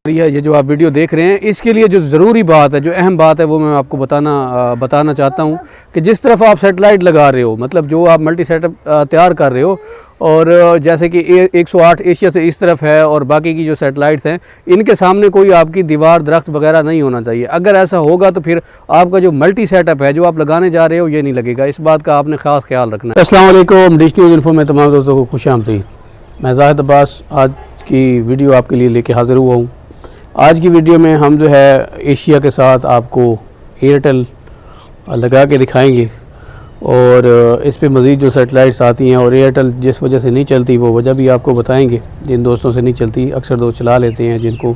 ये जो आप वीडियो देख रहे हैं, इसके लिए जो ज़रूरी बात है, जो अहम बात है, वो मैं आपको बताना चाहता हूँ कि जिस तरफ आप सेटेलाइट लगा रहे हो, मतलब जो आप मल्टी सेटअप तैयार कर रहे हो, और जैसे कि 108 एशिया से इस तरफ है और बाकी की जो सेटेलाइट्स हैं, इनके सामने कोई आपकी दीवार दरख्त वगैरह नहीं होना चाहिए। अगर ऐसा होगा तो फिर आपका जो मल्टी सेटअप है, जो आप लगाने जा रहे हो, ये नहीं लगेगा। इस बात का आपने ख़ास ख्याल रखना है। अस्सलाम वालेकुम, डिश न्यूज़ इन्फो में तमाम दोस्तों को खुशामदीद। मैं ज़ाहिद अब्बास आज की वीडियो आपके लिए लेके हाज़िर हुआ हूँ। आज की वीडियो में हम जो है एशिया के साथ आपको एयरटेल लगा के दिखाएंगे और इस पे मज़ीद जो सेटेलाइट्स आती हैं और एयरटेल जिस वजह से नहीं चलती वो वजह भी आपको बताएंगे। जिन दोस्तों से नहीं चलती, अक्सर दोस्त चला लेते हैं, जिनको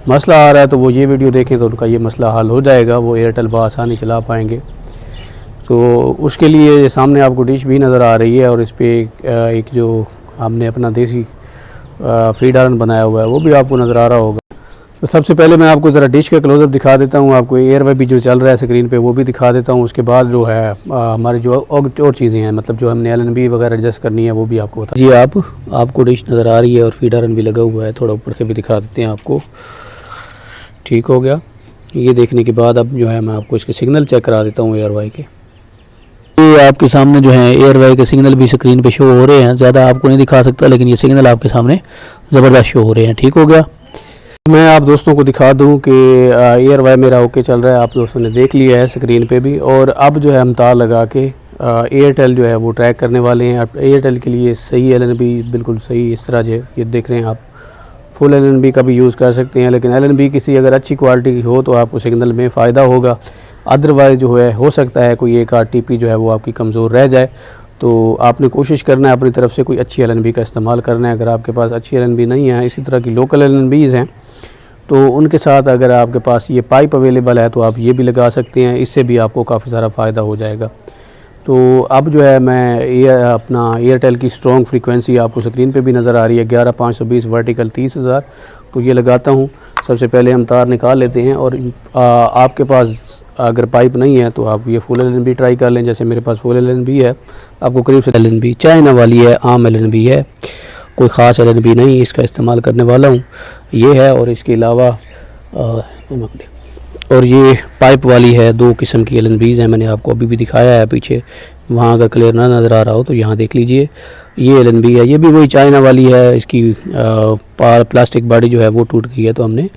मसला आ रहा है तो वो ये वीडियो देखें तो उनका ये मसला हल हो जाएगा, वो एयरटेल बआसानी चला पाएंगे। तो उसके लिए सामने आपको डिश भी नज़र आ रही है और इस पर एक जो हमने अपना देसी फीड आयरन बनाया हुआ है वो भी आपको नज़र आ रहा होगा। तो सबसे पहले मैं आपको ज़रा डिश का क्लोज़अप दिखा देता हूँ, आपको एयरवे भी जो चल रहा है स्क्रीन पे वो भी दिखा देता हूँ। उसके बाद जो है हमारी जो और चीज़ें हैं, मतलब जो हमने LNB वगैरह एडजस्ट करनी है वो भी आपको बता जी। आपको डिश नज़र आ रही है और फीड आयरन भी लगा हुआ है, थोड़ा ऊपर से भी दिखा देते हैं आपको। ठीक हो गया। ये देखने के बाद अब जो है मैं आपको इसके सिग्नल चेक करा देता हूँ एयरवाई के। ये आपके सामने जो है एयरवाई के सिग्नल भी स्क्रीन पर शो हो रहे हैं। ज़्यादा आपको नहीं दिखा सकता, लेकिन ये सिग्नल आपके सामने ज़बरदस्त शो हो रहे हैं। ठीक हो गया। मैं आप दोस्तों को दिखा दूं कि एयरवाई मेरा ओके चल रहा है, आप दोस्तों ने देख लिया है स्क्रीन पे भी। और अब जो है हम तार लगा के एयरटेल जो है वो ट्रैक करने वाले हैं। अब एयरटेल के लिए सही LNB बिल्कुल सही इस तरह जो ये देख रहे हैं आप, फुल LNB का भी यूज़ कर सकते हैं, लेकिन LNB किसी अगर अच्छी क्वालिटी की हो तो आपको सिग्नल में फ़ायदा होगा। अदरवाइज़ जो है हो सकता है कोई एक RTP जो है वो आपकी कमज़ोर रह जाए। तो आपने कोशिश करना है अपनी तरफ से कोई अच्छी LNB का इस्तेमाल करना है। अगर आपके पास अच्छी LNB नहीं है, इसी तरह की लोकल LNBs हैं, तो उनके साथ अगर आपके पास ये पाइप अवेलेबल है तो आप ये भी लगा सकते हैं, इससे भी आपको काफ़ी सारा फ़ायदा हो जाएगा। तो अब जो है मैं अपना एयरटेल की स्ट्रॉन्ग फ्रीक्वेंसी आपको स्क्रीन पे भी नज़र आ रही है 11520 वर्टिकल 30,000। तो ये लगाता हूँ। सबसे पहले हम तार निकाल लेते हैं और आपके पास अगर पाइप नहीं है तो आप ये फुल LNB ट्राई कर लें। जैसे मेरे पास फुल LNB है, आपको करीब से LNB चाइना वाली है, आम LNB है, कोई ख़ास LNB नहीं इसका इस्तेमाल करने वाला हूँ, ये है। और इसके अलावा और ये पाइप वाली है, दो किस्म की LNBs हैं, मैंने आपको अभी भी दिखाया है पीछे, वहाँ अगर क्लियर ना नज़र आ रहा हो तो यहाँ देख लीजिए। ये LNB है, ये भी वही चाइना वाली है। इसकी प्लास्टिक बॉडी जो है वो टूट गई है तो हमने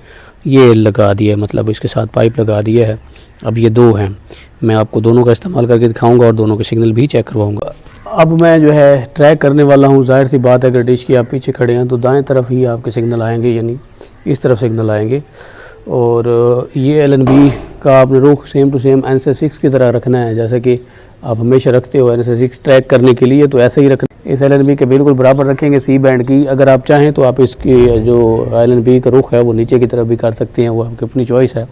ये लगा दिया है, मतलब इसके साथ पाइप लगा दिया है। अब ये दो हैं, मैं आपको दोनों का इस्तेमाल करके दिखाऊंगा और दोनों के सिग्नल भी चेक करवाऊंगा। अब मैं जो है ट्रैक करने वाला हूँ। जाहिर सी बात है अगर डिश की आप पीछे खड़े हैं तो दाएं तरफ ही आपके सिग्नल आएंगे, यानी इस तरफ सिग्नल आएंगे। और ये LNB का आपने रुख सेम टू सेम NSA6 की तरह रखना है, जैसे कि आप हमेशा रखते हो NSA6 ट्रैक करने के लिए, तो ऐसे ही रखना। इस LNB के बिल्कुल बराबर रखेंगे C बैंड की। अगर आप चाहें तो आप इसकी जो LNB का रुख है वो नीचे की तरफ भी कर सकते हैं, वो आपकी अपनी चॉइस है।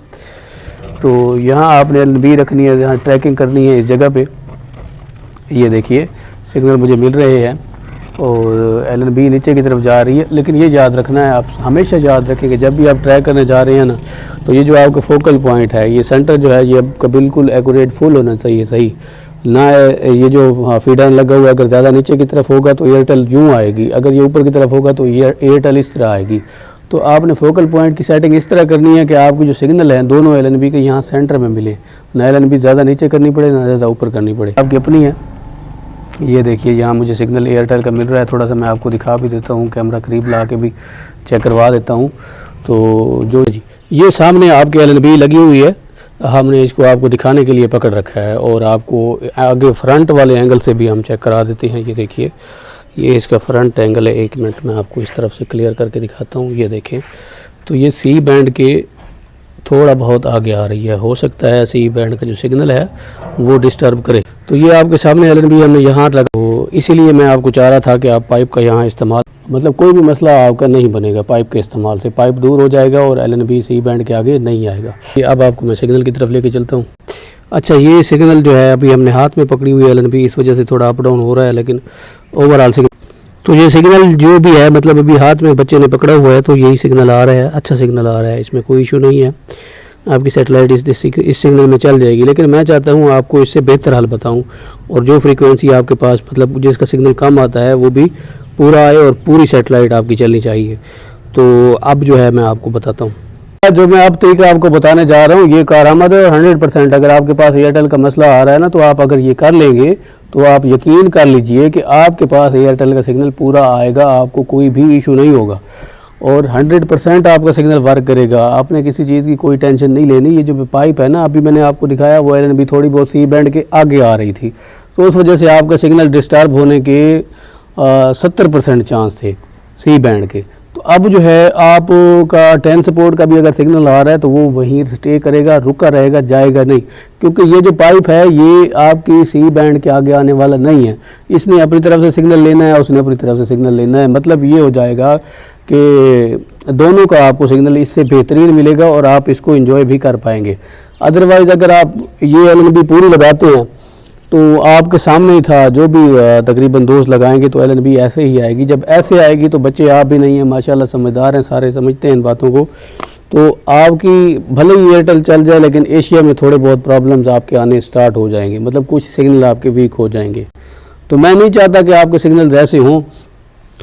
तो यहाँ आपने LNB रखनी है, जहाँ ट्रैकिंग करनी है इस जगह पे। ये देखिए सिग्नल मुझे मिल रहे हैं और LNB नीचे की तरफ जा रही है। लेकिन ये याद रखना है, आप हमेशा याद रखें कि जब भी आप ट्रैक करने जा रहे हैं ना, तो ये जो आपका फोकल पॉइंट है, ये सेंटर जो है ये आपका बिल्कुल एक्यूरेट फुल होना चाहिए, सही ना। ये जो फीड आयरन लगा हुआ है अगर ज़्यादा नीचे की तरफ होगा तो एयरटेल यूँ आएगी, अगर ये ऊपर की तरफ होगा तो एयरटेल इस तरह आएगी। तो आपने फोकल पॉइंट की सेटिंग इस तरह करनी है कि आपकी जो सिग्नल है दोनों LNB के यहाँ सेंटर में मिले, ना LNB ज़्यादा नीचे करनी पड़े ना ज़्यादा ऊपर करनी पड़े, आपकी अपनी है। ये देखिए यहाँ मुझे सिग्नल एयरटेल का मिल रहा है, थोड़ा सा मैं आपको दिखा भी देता हूँ, कैमरा करीब ला के भी चेक करवा देता हूँ। तो जो जी ये सामने आपके LNB लगी हुई है, हमने इसको आपको दिखाने के लिए पकड़ रखा है और आपको आगे फ्रंट वाले एंगल से भी हम चेक करा देते हैं। ये देखिए ये इसका फ्रंट एंगल है, 1 मिनट में आपको इस तरफ से क्लियर करके दिखाता हूँ। ये देखें तो ये C बैंड के थोड़ा बहुत आगे आ रही है, हो सकता है C बैंड का जो सिग्नल है वो डिस्टर्ब करे। तो ये आपके सामने LNB हमने यहाँ लगा, तो इसीलिए मैं आपको चाह रहा था कि आप पाइप का यहाँ इस्तेमाल, मतलब कोई भी मसला आपका नहीं बनेगा पाइप के इस्तेमाल से, पाइप दूर हो जाएगा और LNB C बैंड के आगे नहीं आएगा। ये अब आपको मैं सिग्नल की तरफ लेके चलता हूँ। अच्छा, ये सिग्नल जो है अभी हमने हाथ में पकड़ी हुई है LNB, इस वजह से थोड़ा अप डाउन हो रहा है, लेकिन ओवरऑल सिग्नल तो ये सिग्नल जो भी है, मतलब अभी हाथ में बच्चे ने पकड़ा हुआ है तो यही सिग्नल आ रहा है, अच्छा सिग्नल आ रहा है, इसमें कोई इशू नहीं है। आपकी सेटेलाइट इस सिग्नल में चल जाएगी। लेकिन मैं चाहता हूँ आपको इससे बेहतर हल बताऊँ, और जो फ्रीक्वेंसी आपके पास मतलब जिसका सिग्नल कम आता है वो भी पूरा आए और पूरी सेटेलाइट आपकी चलनी चाहिए। तो अब जो है मैं आपको बताता हूँ, जो मैं अब तरीका आपको बताने जा रहा हूँ ये कारआमद है 100%। अगर आपके पास एयरटेल का मसला आ रहा है ना, तो आप अगर ये कर लेंगे तो आप यकीन कर लीजिए कि आपके पास एयरटेल का सिग्नल पूरा आएगा, आपको कोई भी इशू नहीं होगा और 100% आपका सिग्नल वर्क करेगा। आपने किसी चीज़ की कोई टेंशन नहीं लेनी। ये जो पाइप है ना, अभी मैंने आपको दिखाया वो LNB थोड़ी बहुत सी बैंड के आगे आ रही थी, तो उस वजह से आपका सिग्नल डिस्टर्ब होने के 70% चांस थे सी बैंड के। तो अब जो है आपका 10 सपोर्ट का भी अगर सिग्नल आ रहा है तो वो वहीं स्टे करेगा, रुका रहेगा, जाएगा नहीं, क्योंकि ये जो पाइप है ये आपकी सी बैंड के आगे आने वाला नहीं है। इसने अपनी तरफ से सिग्नल लेना है, उसने अपनी तरफ से सिग्नल लेना है। मतलब ये हो जाएगा कि दोनों का आपको सिग्नल इससे बेहतरीन मिलेगा और आप इसको एंजॉय भी कर पाएंगे। अदरवाइज़ अगर आप ये LNB पूरी लगाते हैं तो आपके सामने ही था, जो भी तकरीबन दोस्त लगाएंगे तो LNB ऐसे ही आएगी। जब ऐसे आएगी तो बच्चे आप भी नहीं हैं, माशाल्लाह समझदार हैं, सारे समझते हैं इन बातों को, तो आपकी भले ही एयरटेल चल जाए लेकिन एशिया में थोड़े बहुत प्रॉब्लम्स आपके आने स्टार्ट हो जाएंगे, मतलब कुछ सिग्नल आपके वीक हो जाएंगे। तो मैं नहीं चाहता कि आपके सिग्नल्स ऐसे हों,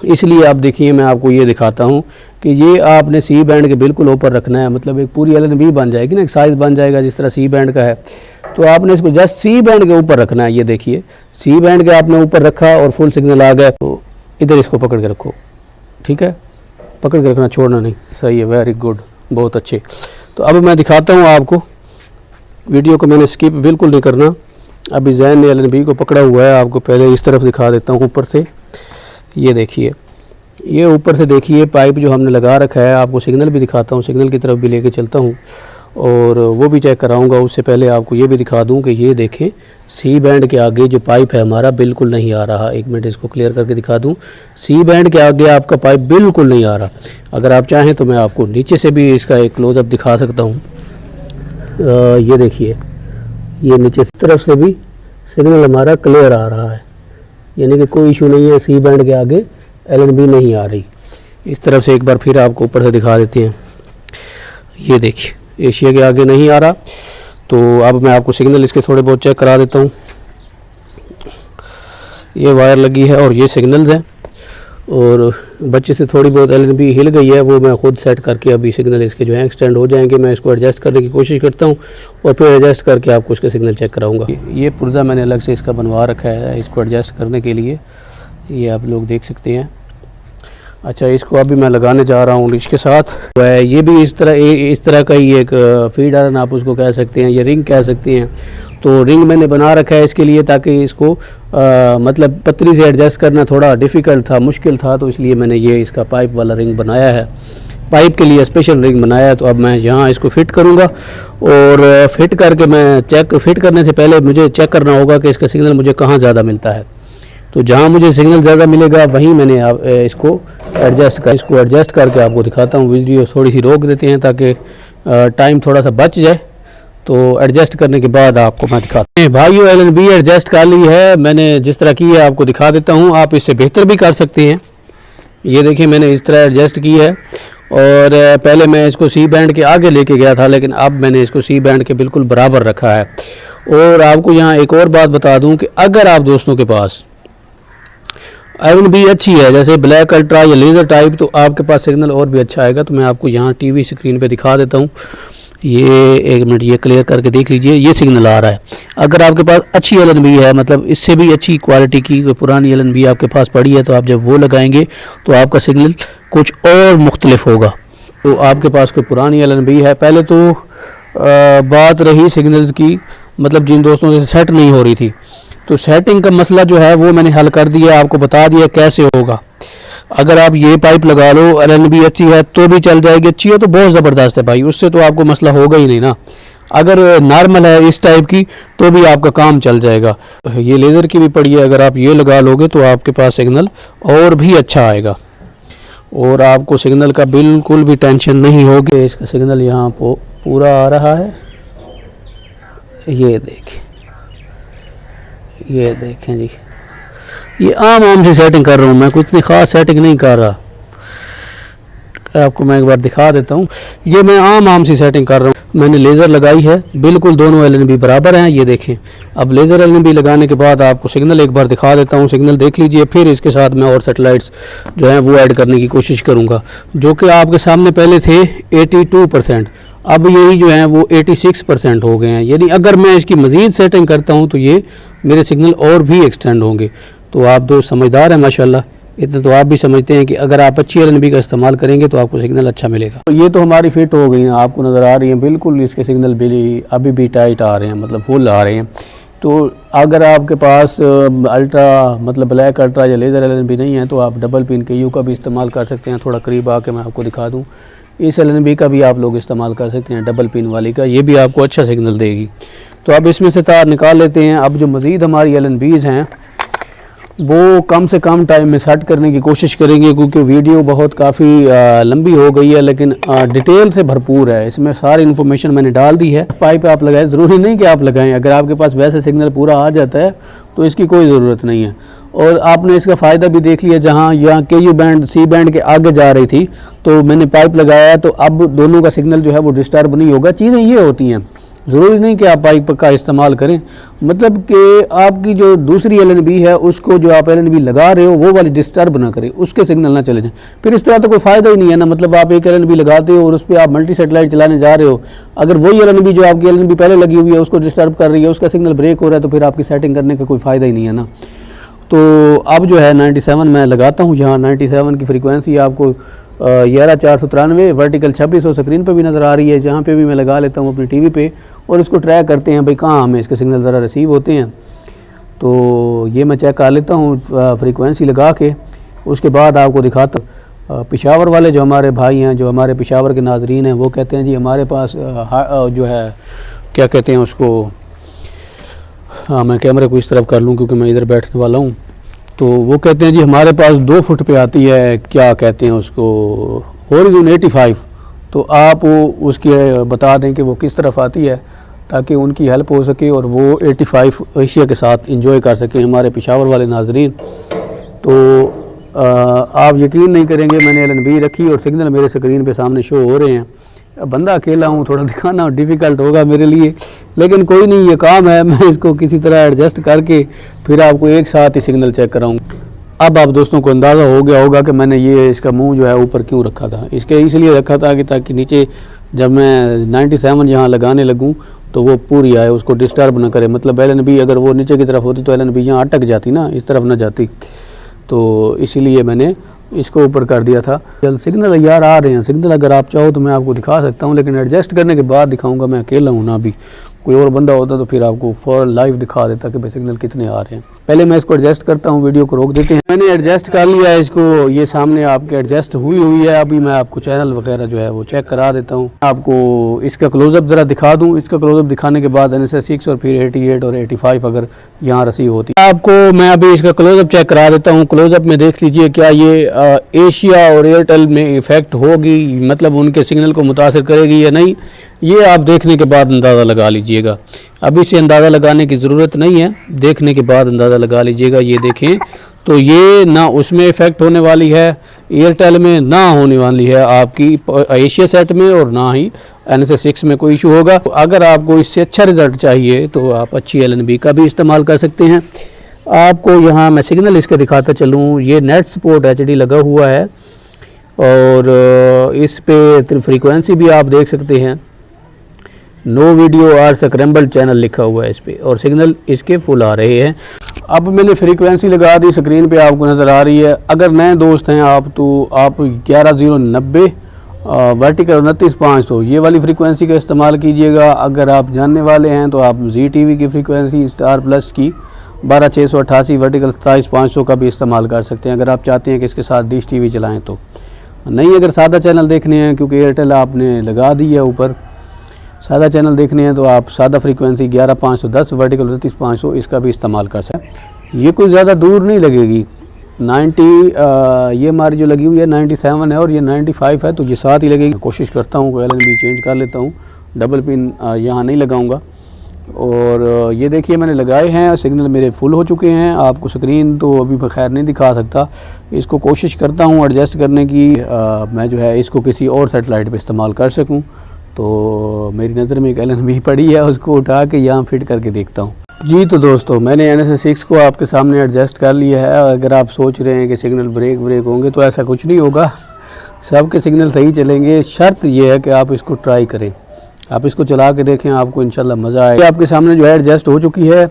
इसलिए आप देखिए मैं आपको ये दिखाता हूँ कि ये आपने सी बैंड के बिल्कुल ऊपर रखना है, मतलब एक पूरी LNB बन जाएगी ना, एक साइज़ बन जाएगा जिस तरह सी बैंड का है। तो आपने इसको जस्ट सी बैंड के ऊपर रखना है। ये देखिए सी बैंड के आपने ऊपर रखा और फुल सिग्नल आ गया, तो इधर इसको पकड़ के रखो, ठीक है, पकड़ के रखना, छोड़ना नहीं। सही है, वेरी गुड, बहुत अच्छे। तो अब मैं दिखाता हूँ आपको, वीडियो को मैंने स्किप बिल्कुल नहीं करना। अभी जैन ने LNB को पकड़ा हुआ है, आपको पहले इस तरफ दिखा देता हूँ ऊपर से। ये देखिए, ये ऊपर से देखिए पाइप जो हमने लगा रखा है, आपको सिग्नल भी दिखाता हूँ, सिग्नल की तरफ भी लेके चलता हूँ और वो भी चेक कराऊंगा। उससे पहले आपको ये भी दिखा दूं कि ये देखें सी बैंड के आगे जो पाइप है हमारा बिल्कुल नहीं आ रहा। एक मिनट इसको क्लियर करके दिखा दूं, सी बैंड के आगे आपका पाइप बिल्कुल नहीं आ रहा। अगर आप चाहें तो मैं आपको नीचे से भी इसका एक क्लोज़अप दिखा सकता हूँ। ये देखिए, ये नीचे की तरफ से भी सिग्नल हमारा क्लियर आ रहा है, यानी कि कोई इशू नहीं है, सी बैंड के आगे LNB नहीं आ रही। इस तरफ से एक बार फिर आपको ऊपर से दिखा देते हैं। ये देखिए एशिया के आगे नहीं आ रहा। तो अब मैं आपको सिग्नल इसके थोड़े बहुत चेक करा देता हूँ। ये वायर लगी है और ये सिग्नल्स हैं, और बच्चे से थोड़ी बहुत LNB हिल गई है, वो मैं ख़ुद सेट करके अभी सिग्नल इसके जो है एक्सटेंड हो जाएंगे। मैं इसको एडजस्ट करने की कोशिश करता हूँ और फिर एडजस्ट करके आपको इसके सिग्नल चेक कराऊंगा। ये पुर्जा मैंने अलग से इसका बनवा रखा है इसको एडजस्ट करने के लिए, ये आप लोग देख सकते हैं। अच्छा, इसको अभी मैं लगाने जा रहा हूँ इसके साथ। ये भी इस तरह का ही एक फीड आयरन आप उसको कह सकते हैं, ये रिंग कह सकते हैं। तो रिंग मैंने बना रखा है इसके लिए, ताकि इसको मतलब पतली से एडजस्ट करना थोड़ा डिफ़िकल्ट था, मुश्किल था, तो इसलिए मैंने ये इसका पाइप वाला रिंग बनाया है, पाइप के लिए स्पेशल रिंग बनाया है। तो अब मैं यहाँ इसको फिट करूँगा और फिट करके मैं फिट करने से पहले मुझे चेक करना होगा कि इसका सिग्नल मुझे कहाँ ज़्यादा मिलता है। तो जहाँ मुझे सिग्नल ज़्यादा मिलेगा वहीं मैंने इसको एडजस्ट करके आपको दिखाता हूँ। वीडियो थोड़ी सी रोक देते हैं ताकि टाइम थोड़ा सा बच जाए, तो एडजस्ट करने के बाद आपको मैं दिखाता हूँ। भाइयों, LNB एडजस्ट कर ली है मैंने, जिस तरह की है आपको दिखा देता हूँ। आप इससे बेहतर भी कर सकते हैं। ये देखिए मैंने इस तरह एडजस्ट की है, और पहले मैं इसको सी बैंड के आगे लेके गया था, लेकिन अब मैंने इसको सी बैंड के बिल्कुल बराबर रखा है। और आपको यहाँ एक और बात बता दूँ कि अगर आप दोस्तों के पास LNB अच्छी है, जैसे ब्लैक अल्ट्रा या लेज़र टाइप, तो आपके पास सिग्नल और भी अच्छा आएगा। तो मैं आपको यहाँ टीवी स्क्रीन पे दिखा देता हूँ। ये एक मिनट, ये क्लियर करके देख लीजिए, ये सिग्नल आ रहा है। अगर आपके पास अच्छी LNB है, मतलब इससे भी अच्छी क्वालिटी की कोई पुरानी LNB आपके पास पड़ी है, तो आप जब वो लगाएंगे तो आपका सिग्नल कुछ और मुख्तलिफ होगा। तो आपके पास कोई पुरानी LNB है, पहले तो बात रही सिग्नल्स की, मतलब जिन दोस्तों से सेट नहीं हो रही थी, तो सेटिंग का मसला जो है वो मैंने हल कर दिया, आपको बता दिया कैसे होगा। अगर आप ये पाइप लगा लो, LNB अच्छी है तो भी चल जाएगी, अच्छी है तो बहुत ज़बरदस्त है भाई, उससे तो आपको मसला होगा ही नहीं ना। अगर नॉर्मल है इस टाइप की तो भी आपका काम चल जाएगा। ये लेज़र की भी पड़ी है, अगर आप ये लगा लोगे तो आपके पास सिग्नल और भी अच्छा आएगा और आपको सिग्नल का बिल्कुल भी टेंशन नहीं होगी। इसका सिग्नल यहाँ पूरा आ रहा है, ये देखें जी, ये आम सी सेटिंग कर रहा हूँ मैं, कुछ इतनी ख़ास सेटिंग नहीं कर रहा। आपको मैं एक बार दिखा देता हूँ, ये मैं आम सी सेटिंग कर रहा हूँ। मैंने लेज़र लगाई है, बिल्कुल दोनों एलएनबी बराबर हैं। ये देखें, अब लेज़र एलएनबी लगाने के बाद आपको सिग्नल एक बार दिखा देता हूँ, सिग्नल देख लीजिए। फिर इसके साथ मैं और सेटेलाइट्स जो हैं वो ऐड करने की कोशिश करूँगा, जो कि आपके सामने पहले थे 82%, अब यही जो हैं वो 86% हो गए हैं। यानी अगर मैं इसकी मज़ीद सेटिंग करता हूँ तो ये मेरे सिग्नल और भी एक्सटेंड होंगे। तो आप दोस्त समझदार हैं माशाल्लाह, इतना तो आप भी समझते हैं कि अगर आप अच्छी एलएनबी का इस्तेमाल करेंगे तो आपको सिग्नल अच्छा मिलेगा। तो ये तो हमारी फिट हो गई हैं, आपको नज़र आ रही हैं बिल्कुल, इसके सिग्नल भी अभी भी टाइट आ रहे हैं, मतलब फुल आ रहे हैं। तो अगर आपके पास अल्ट्रा मतलब ब्लैक अल्ट्रा या लेज़र एलएनबी नहीं है तो आप डबल पिन के यू का भी इस्तेमाल कर सकते हैं। थोड़ा करीब आके मैं आपको दिखा दूँ, इस एलएनबी का भी आप लोग इस्तेमाल कर सकते हैं, डबल पिन वाली का, ये भी आपको अच्छा सिग्नल देगी। तो अब इसमें से तार निकाल लेते हैं। अब जो मज़ीद हमारी एलएनबीज़ हैं वो कम से कम टाइम में सेट करने की कोशिश करेंगे, क्योंकि वीडियो बहुत काफ़ी लंबी हो गई है, लेकिन डिटेल से भरपूर है। इसमें सारी इन्फॉर्मेशन मैंने डाल दी है। पाइप आप लगाएं, ज़रूरी नहीं कि आप लगाएं, अगर आपके पास वैसे सिग्नल पूरा आ जाता है तो इसकी कोई ज़रूरत नहीं है। और आपने इसका फ़ायदा भी देख लिया, जहाँ यहाँ KU बैंड C बैंड के आगे जा रही थी तो मैंने पाइप लगाया, तो अब दोनों का सिग्नल जो है वो डिस्टर्ब नहीं होगा। चीज़ें ये होती हैं, ज़रूरी नहीं कि आप पाइप का इस्तेमाल करें, मतलब कि आपकी जो दूसरी एलएनबी है उसको जो आप एलएनबी लगा रहे हो वो वाली डिस्टर्ब ना करें, उसके सिग्नल ना चले जाएं। फिर इस तरह तो कोई फ़ायदा ही नहीं है ना, मतलब आप एक एलएनबी लगाते हो और उस पर आप मल्टी सेटेलाइट चलाने जा रहे हो, अगर वही एलएनबी जो आपकी एलएनबी पहले लगी हुई है उसको डिस्टर्ब कर रही है, उसका सिग्नल ब्रेक हो रहा है, तो फिर आपकी सेटिंग करने का कोई फ़ायदा ही नहीं है ना। तो अब जो है 97 मैं लगाता हूँ, जहाँ 97 की फ्रीक्वेंसी आपको 11493 वर्टिकल 2600 स्क्रीन पे भी नज़र आ रही है, जहाँ पे भी मैं लगा लेता हूँ अपनी टीवी पे, और इसको ट्रैक करते हैं भाई कहाँ हमें इसके सिग्नल ज़रा रिसीव होते हैं। तो ये मैं चेक कर लेता हूँ फ्रीक्वेंसी लगा के। उसके बाद आपको दिखाता हूँ पेशावर वाले जो हमारे भाई हैं, जो हमारे पेशावर के नाजरीन हैं, वो कहते हैं जी हमारे पास जो है क्या कहते हैं उसको, हाँ मैं कैमरे को इस तरफ कर लूँ क्योंकि मैं इधर बैठने वाला हूँ। तो वो कहते हैं जी हमारे पास 2 फुट पे आती है, क्या कहते हैं उसको, हॉरिज़ॉन 85। तो आप उसके बता दें कि वो किस तरफ आती है, ताकि उनकी हेल्प हो सके और वो 85 एशिया के साथ इंजॉय कर सकें हमारे पेशावर वाले नाजरीन। तो आप यकीन नहीं करेंगे, मैंने एलएनबी रखी और सिग्नल मेरे स्क्रीन पे सामने शो हो रहे हैं। बंदा अकेला हूँ, थोड़ा दिखाना डिफ़िकल्ट होगा मेरे लिए, लेकिन कोई नहीं, ये काम है, मैं इसको किसी तरह एडजस्ट करके फिर आपको एक साथ ही सिग्नल चेक कराऊंगा। अब आप दोस्तों को अंदाज़ा हो गया होगा कि मैंने ये इसका मुंह जो है ऊपर क्यों रखा था। इसके इसलिए रखा था कि ताकि नीचे जब मैं 97 यहाँ लगाने लगूँ तो वो पूरी आए, उसको डिस्टर्ब ना करे। मतलब एलएनबी अगर वो नीचे की तरफ होती तो एलएनबी यहाँ अटक जाती ना, इस तरफ ना जाती, तो इसीलिए मैंने इसको ऊपर कर दिया था। चल सिग्नल यार आ रहे हैं, सिग्नल अगर आप चाहो तो मैं आपको दिखा सकता हूँ, लेकिन एडजस्ट करने के बाद दिखाऊंगा। मैं अकेला हूँ ना, अभी कोई और बंदा होता तो फिर आपको फॉर लाइव दिखा देता कि भाई सिग्नल कितने आ रहे हैं। पहले मैं इसको एडजस्ट करता हूँ, वीडियो को रोक देते हैं। मैंने एडजस्ट कर लिया है इसको, ये सामने आपके एडजस्ट हुई है। अभी मैं आपको चैनल वगैरह जो है वो चेक करा देता हूँ। आपको इसका क्लोजअप ज़रा दिखा दूँ। इसका क्लोजअप दिखाने के बाद NSS 6 और फिर 88 और 85 अगर यहाँ रिसीव होती है। आपको मैं अभी इसका क्लोजअप चेक करा देता हूँ। क्लोजअप में देख लीजिए क्या ये एशिया और एयरटेल में इफ़ेक्ट होगी, मतलब उनके सिग्नल को मुतासर करेगी या नहीं, ये आप देखने के बाद अंदाज़ा लगा लीजिएगा। अभी से अंदाज़ा लगाने की ज़रूरत नहीं है, देखने के बाद अंदाज़ा लगा लीजिएगा। ये देखें तो ये ना उसमें इफ़ेक्ट होने वाली है, एयरटेल में ना होने वाली है आपकी एशिया सेट में, और ना ही NSS 6 में कोई इशू होगा। तो अगर आपको इससे अच्छा रिज़ल्ट चाहिए तो आप अच्छी LNB का भी इस्तेमाल कर सकते हैं। आपको यहाँ मैं सिग्नल इसके दिखाता चलूँ। ये नेट सपोर्ट HD लगा हुआ है और इस पे फ्रीक्वेंसी भी आप देख सकते हैं, no video or scrambled channel लिखा हुआ है इस पर, और सिग्नल इसके फुल आ रहे हैं। अब मैंने फ्रीक्वेंसी लगा दी, स्क्रीन पे आपको नज़र आ रही है। अगर नए दोस्त हैं आप तो आप 11090 वर्टिकल 29,500 ये वाली फ्रीक्वेंसी का इस्तेमाल कीजिएगा। अगर आप जानने वाले हैं तो आप ZTV की फ्रीक्वेंसी स्टार प्लस की 12688 वर्टिकल 27,500 का भी इस्तेमाल कर सकते हैं, अगर आप चाहते हैं कि इसके साथ डिश TV चलाएँ तो। नहीं, अगर सादा चैनल देखने हैं, क्योंकि एयरटेल आपने लगा दी है ऊपर, सादा चैनल देखने हैं तो आप सादा फ्रीक्वेंसी 11510 वर्टिकल 29,500 इसका भी इस्तेमाल कर सकते हैं। ये कोई ज़्यादा दूर नहीं लगेगी। 90 ये हमारी जो लगी हुई है 97 है और ये 95 है, तो ये साथ ही लगेगी। कोशिश करता हूँ कि LNB चेंज कर लेता हूँ, डबल पिन यहाँ नहीं लगाऊंगा। और ये देखिए मैंने लगाए हैं, सिग्नल मेरे फुल हो चुके हैं। आपको स्क्रीन तो अभी मैं खैर नहीं दिखा सकता, इसको कोशिश करता हूँ एडजस्ट करने की, मैं जो है इसको किसी और सेटेलाइट पे इस्तेमाल कर सकूँ। तो मेरी नज़र में एक LNB पड़ी है, उसको उठा के यहाँ फिट करके देखता हूँ जी। तो दोस्तों मैंने NSS6 को आपके सामने एडजस्ट कर लिया है। अगर आप सोच रहे हैं कि सिग्नल ब्रेक होंगे, तो ऐसा कुछ नहीं होगा, सबके सिग्नल सही चलेंगे। शर्त ये है कि आप इसको ट्राई करें, आप इसको चला के देखें, आपको इंशाल्लाह मज़ा आएगा। आपके सामने जो है एडजस्ट हो चुकी है।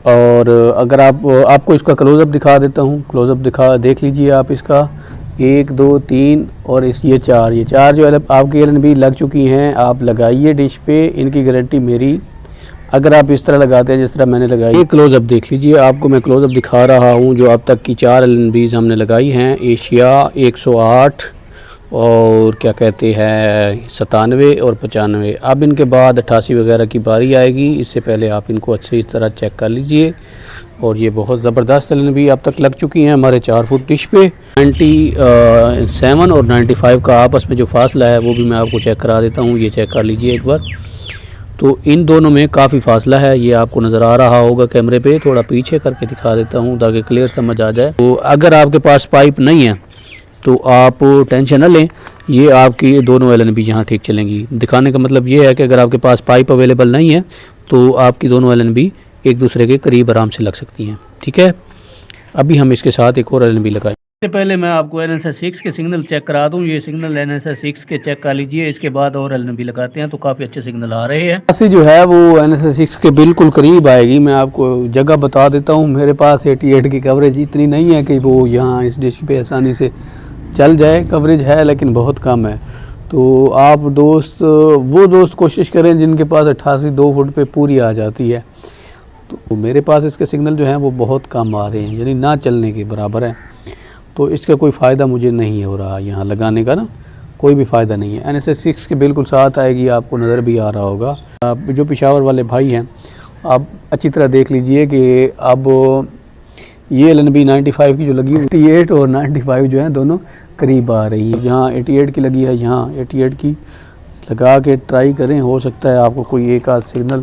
और अगर आपको इसका क्लोज़अप दिखा देता हूँ, क्लोज़अप देख लीजिए आप इसका। 1 2 3 और ये चार जो आपकी LNB लग चुकी हैं। आप लगाइए डिश पे, इनकी गारंटी मेरी। अगर आप इस तरह लगाते हैं जिस तरह मैंने लगाई, ये क्लोज़अप देख लीजिए, आपको मैं क्लोज़अप दिखा रहा हूँ जो अब तक की 4 LNBs हमने लगाई हैं। एशिया 108 और क्या कहते हैं 97 और 95। अब इनके बाद 88 वगैरह की बारी आएगी। इससे पहले आप इनको अच्छी तरह चेक कर लीजिए। और ये बहुत ज़बरदस्त LNB अब तक लग चुकी हैं हमारे 4 फुट डिश पे। 97 और 95 का आपस में जो फासला है वो भी मैं आपको चेक करा देता हूँ। ये चेक कर लीजिए एक बार। तो इन दोनों में काफ़ी फासला है, ये आपको नज़र आ रहा होगा कैमरे पे। थोड़ा पीछे करके दिखा देता हूँ ताकि क्लियर समझ आ जाए। तो अगर आपके पास पाइप नहीं है तो आप टेंशन न लें, ये आपकी दोनों LNB यहाँ ठीक चलेंगी। दिखाने का मतलब ये है कि अगर आपके पास पाइप अवेलेबल नहीं है तो आपकी दोनों LNB एक दूसरे के करीब आराम से लग सकती हैं। ठीक है, अभी हम इसके साथ एक और LNB लगाएं। इससे पहले मैं आपको NSS6 के सिग्नल चेक करा दूं। ये सिग्नल NSS6 के चेक कर लीजिए, इसके बाद और LNB लगाते हैं तो काफ़ी अच्छे सिग्नल आ रहे हैं। ऐसी जो है वो NSS6 के बिल्कुल करीब आएगी। मैं आपको जगह बता देता हूँ, मेरे पास 88 की कवरेज इतनी नहीं है कि वो यहाँ इस डिश पे आसानी से चल जाए। कवरेज है लेकिन बहुत कम है। तो आप वो दोस्त कोशिश करें जिनके पास 88 2 फुट पे पूरी आ जाती है। तो मेरे पास इसके सिग्नल जो हैं वो बहुत कम आ रहे हैं, यानी ना चलने के बराबर है। तो इसका कोई फ़ायदा मुझे नहीं हो रहा यहाँ लगाने का ना, कोई भी फ़ायदा नहीं है। NSS6 के बिल्कुल साथ आएगी, आपको नज़र भी आ रहा होगा। आप जो पेशावर वाले भाई हैं, आप अच्छी तरह देख लीजिए कि अब ये LNB 95 की जो लगी 88 और 95 जो है दोनों करीब आ रही है। जहाँ 88 की लगी है, यहाँ 88 की लगा के ट्राई करें, हो सकता है आपको कोई एक आध सिग्नल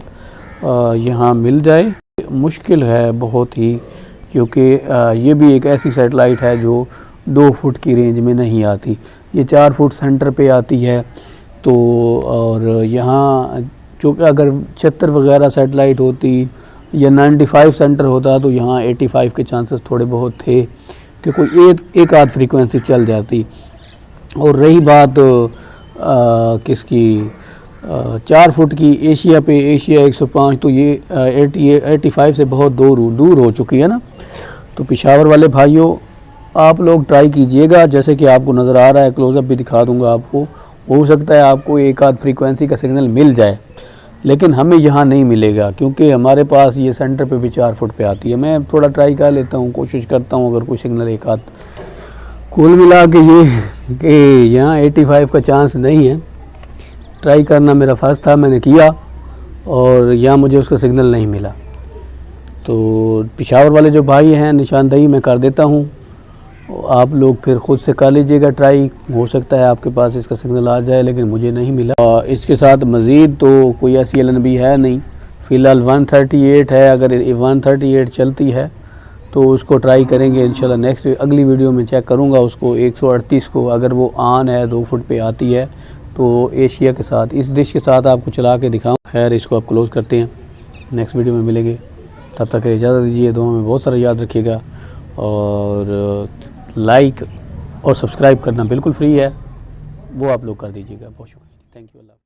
यहाँ मिल जाए। मुश्किल है बहुत ही, क्योंकि ये भी एक ऐसी सैटेलाइट है जो 2 फुट की रेंज में नहीं आती, ये 4 फुट सेंटर पे आती है। तो और यहाँ चूँकि अगर 76 वगैरह सैटेलाइट होती या 95 सेंटर होता तो यहाँ 85 के चांसेस थोड़े बहुत थे कि कोई एक आध फ्रीक्वेंसी चल जाती। और रही बात किसकी 4 फुट की, एशिया पे, एशिया 105, तो ये 85 से बहुत दूर हो चुकी है ना। तो पेशावर वाले भाइयों, आप लोग ट्राई कीजिएगा। जैसे कि आपको नज़र आ रहा है, क्लोज़अप भी दिखा दूंगा आपको। हो सकता है आपको एक आध फ्रीक्वेंसी का सिग्नल मिल जाए, लेकिन हमें यहाँ नहीं मिलेगा क्योंकि हमारे पास ये सेंटर पे भी 4 फुट पे आती है। मैं थोड़ा ट्राई कर लेता हूँ, कोशिश करता हूँ अगर कोई सिग्नल एक आध। कुल मिला के ये कि यहाँ 85 का चांस नहीं है। ट्राई करना मेरा फ़र्ज़ था, मैंने किया और यहाँ मुझे उसका सिग्नल नहीं मिला। तो पेशावर वाले जो भाई हैं, निशानदही मैं कर देता हूँ, आप लोग फिर ख़ुद से कर लीजिएगा ट्राई। हो सकता है आपके पास इसका सिग्नल आ जाए, लेकिन मुझे नहीं मिला। इसके साथ मज़ीद तो कोई ऐसी LNB है नहीं, फ़िलहाल 138 है। अगर 138 चलती है तो उसको ट्राई करेंगे इंशाल्लाह। नेक्स्ट अगली वीडियो में चेक करूँगा उसको 138 को, अगर वो ऑन है 2 फुट पे आती है तो एशिया के साथ, इस डिश के साथ आपको चला के दिखाऊँ। खैर, इसको आप क्लोज़ करते हैं, नेक्स्ट वीडियो में मिलेंगे। तब तक इजाज़त दीजिए। दुआ में बहुत सारा याद रखिएगा और लाइक और सब्सक्राइब करना बिल्कुल फ्री है, वो आप लोग कर दीजिएगा। बहुत शुक्रिया, थैंक यू।